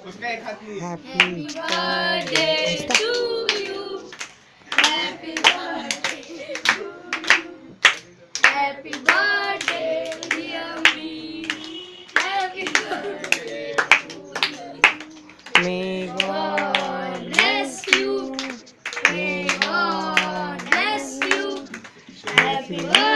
Happy birthday to you. Happy birthday to you. Happy birthday, dear me. Happy birthday to you. May God God bless bless you. you. May May God God bless bless you. you. Happy Happy birthday.